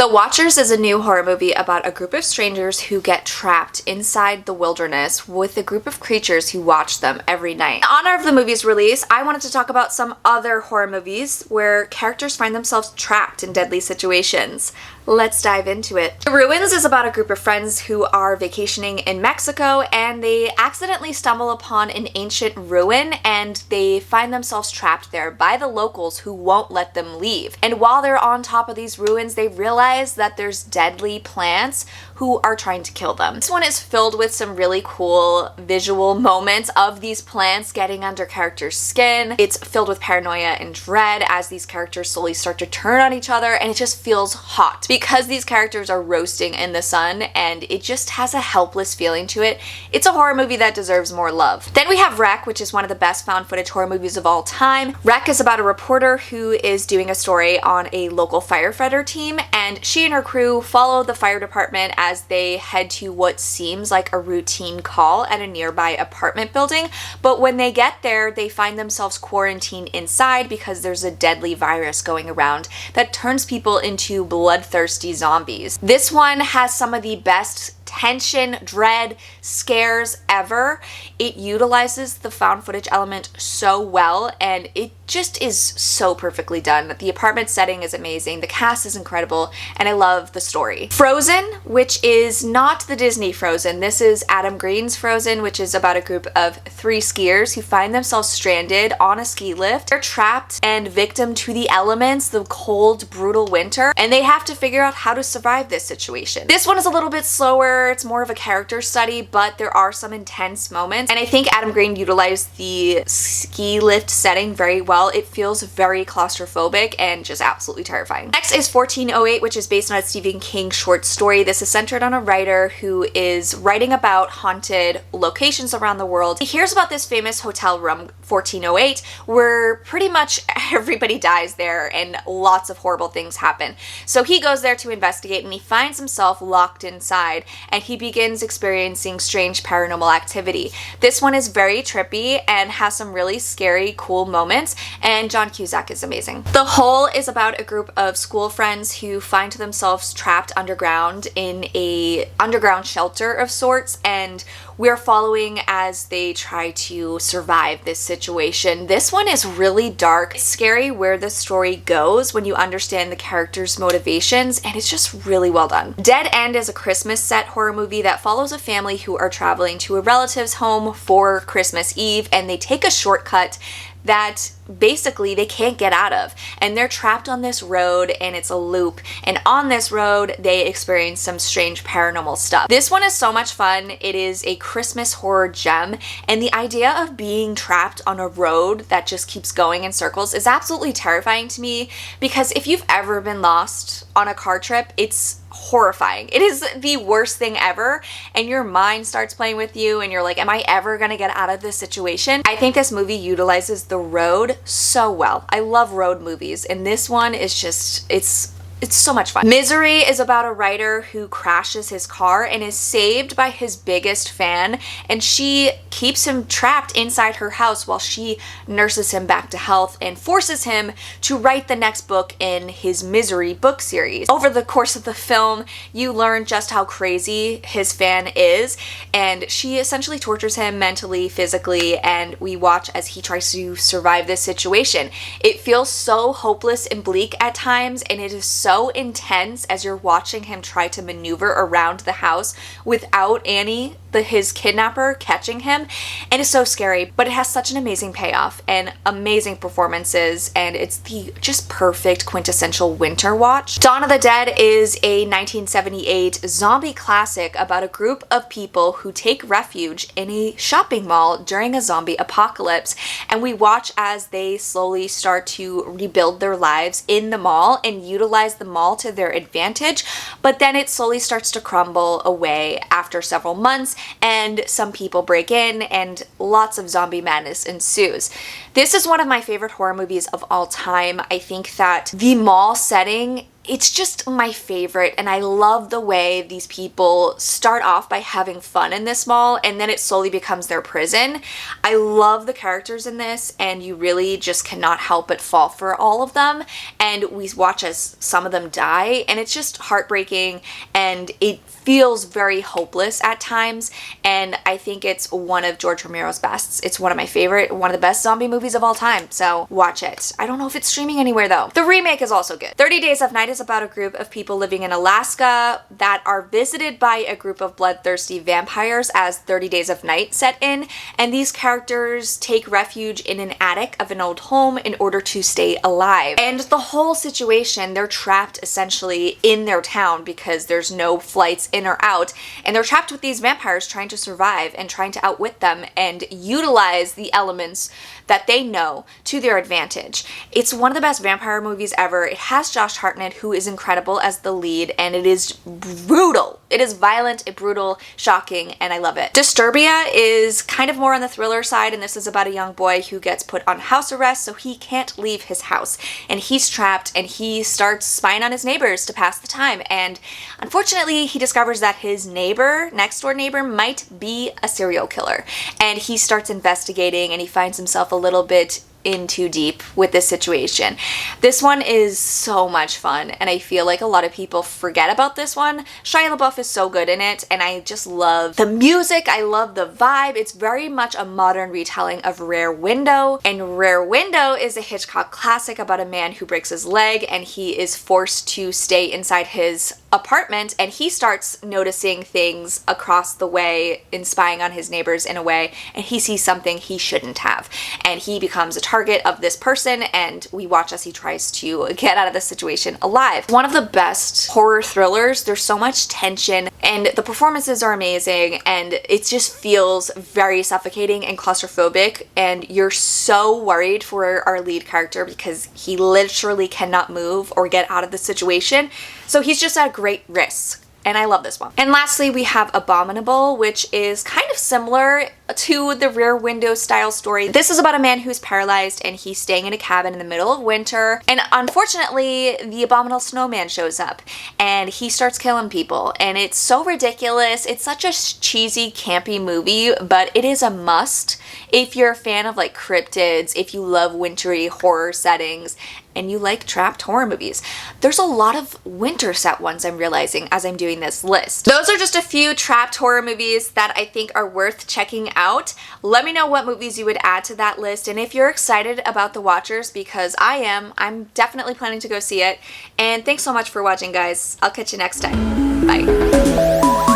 The Watchers is a new horror movie about a group of strangers who get trapped inside the wilderness with a group of creatures who watch them every night. In honor of the movie's release, I wanted to talk about some other horror movies where characters find themselves trapped in deadly situations. Let's dive into it. The Ruins is about a group of friends who are vacationing in Mexico and they accidentally stumble upon an ancient ruin and they find themselves trapped there by the locals who won't let them leave. And while they're on top of these ruins, they realize that there's deadly plants who are trying to kill them. This one is filled with some really cool visual moments of these plants getting under characters' skin. It's filled with paranoia and dread as these characters slowly start to turn on each other, and it just feels hot because these characters are roasting in the sun and it just has a helpless feeling to it. It's a horror movie that deserves more love. Then we have Wreck, which is one of the best found footage horror movies of all time. Wreck is about a reporter who is doing a story on a local firefighter team, and she and her crew follow the fire department as they head to what seems like a routine call at a nearby apartment building. But when they get there, they find themselves quarantined inside because there's a deadly virus going around that turns people into bloodthirsty zombies. This one has some of the best tension, dread, scares ever. It utilizes the found footage element so well and it just is so perfectly done. The apartment setting is amazing, the cast is incredible, and I love the story. Frozen, which is not the Disney Frozen, this is Adam Green's Frozen, which is about a group of 3 skiers who find themselves stranded on a ski lift. They're trapped and victim to the elements, the cold, brutal winter, and they have to figure out how to survive this situation. This one is a little bit slower, it's more of a character study, but there are some intense moments, and I think Adam Green utilized the ski lift setting very well. It feels very claustrophobic and just absolutely terrifying. Next is 1408, which is based on a Stephen King short story. This is centered on a writer who is writing about haunted locations around the world. He hears about this famous hotel room, 1408, where pretty much everybody dies there and lots of horrible things happen. So he goes there to investigate and he finds himself locked inside and he begins experiencing strange paranormal activity. This one is very trippy and has some really scary, cool moments, and John Cusack is amazing. The Hole is about a group of school friends who find themselves trapped underground in a underground shelter of sorts, and we're following as they try to survive this situation. This one is really dark. It's scary where the story goes when you understand the characters' motivations, and it's just really well done. Dead End is a Christmas set horror movie that follows a family who are traveling to a relative's home for Christmas Eve, and they take a shortcut that basically they can't get out of, and they're trapped on this road and it's a loop, and on this road they experience some strange paranormal stuff. This one is so much fun. It is a Christmas horror gem, and the idea of being trapped on a road that just keeps going in circles is absolutely terrifying to me, because if you've ever been lost on a car trip, it's horrifying. It is the worst thing ever, and your mind starts playing with you and you're like, am I ever gonna get out of this situation? I think this movie utilizes the road so well. I love road movies, and this one is just, it's so much fun. Misery is about a writer who crashes his car and is saved by his biggest fan, and she keeps him trapped inside her house while she nurses him back to health and forces him to write the next book in his Misery book series. Over the course of the film, you learn just how crazy his fan is, and she essentially tortures him mentally, physically, and we watch as he tries to survive this situation. It feels so hopeless and bleak at times, and it is so intense as you're watching him try to maneuver around the house without Annie, his kidnapper, catching him, and it's so scary, but it has such an amazing payoff and amazing performances, and it's the just perfect quintessential winter watch. Dawn of the Dead is a 1978 zombie classic about a group of people who take refuge in a shopping mall during a zombie apocalypse, and we watch as they slowly start to rebuild their lives in the mall and utilize the mall to their advantage, but then it slowly starts to crumble away after several months, and some people break in and lots of zombie madness ensues. This is one of my favorite horror movies of all time. I think that the mall setting it's just my favorite, and I love the way these people start off by having fun in this mall and then it slowly becomes their prison. I love the characters in this, and you really just cannot help but fall for all of them, and we watch as some of them die, and it's just heartbreaking, and it feels very hopeless at times, and I think it's one of George Romero's bests. It's one of my favorite, one of the best zombie movies of all time, so watch it. I don't know if it's streaming anywhere though. The remake is also good. 30 Days of Night is about a group of people living in Alaska that are visited by a group of bloodthirsty vampires as 30 Days of Night set in, and these characters take refuge in an attic of an old home in order to stay alive. And the whole situation, they're trapped essentially in their town because there's no flights in or out, and they're trapped with these vampires trying to survive and trying to outwit them and utilize the elements that they know to their advantage. It's one of the best vampire movies ever. It has Josh Hartnett, who is incredible as the lead, and it is brutal. It is violent, brutal, shocking, and I love it. Disturbia is kind of more on the thriller side, and this is about a young boy who gets put on house arrest, so he can't leave his house, and he's trapped, and he starts spying on his neighbors to pass the time, and unfortunately he discovers that his neighbor, next door neighbor, might be a serial killer, and he starts investigating, and he finds himself a little bit in too deep with this situation. This one is so much fun, and I feel like a lot of people forget about this one. Shia LaBeouf is so good in it, and I just love the music. I love the vibe. It's very much a modern retelling of Rear Window, and Rear Window is a Hitchcock classic about a man who breaks his leg and he is forced to stay inside his apartment, and he starts noticing things across the way and spying on his neighbors in a way, and he sees something he shouldn't have, and he becomes a target of this person, and we watch as he tries to get out of the situation alive. One of the best horror thrillers. There's so much tension, and the performances are amazing, and it just feels very suffocating and claustrophobic, and you're so worried for our lead character because he literally cannot move or get out of the situation, so he's just at great risk. And I love this one. And lastly, we have Abominable, which is kind of similar to the Rear Window style story. This is about a man who's paralyzed and he's staying in a cabin in the middle of winter, and unfortunately the abominable snowman shows up and he starts killing people, and it's so ridiculous. It's such a cheesy, campy movie, but it is a must if you're a fan of like cryptids, if you love wintry horror settings, and you like trapped horror movies. There's a lot of winter set ones, I'm realizing as I'm doing this list. Those are just a few trapped horror movies that I think are worth checking out. Let me know what movies you would add to that list, and if you're excited about The Watchers, because I am, I'm definitely planning to go see it. And thanks so much for watching, guys. I'll catch you next time. Bye.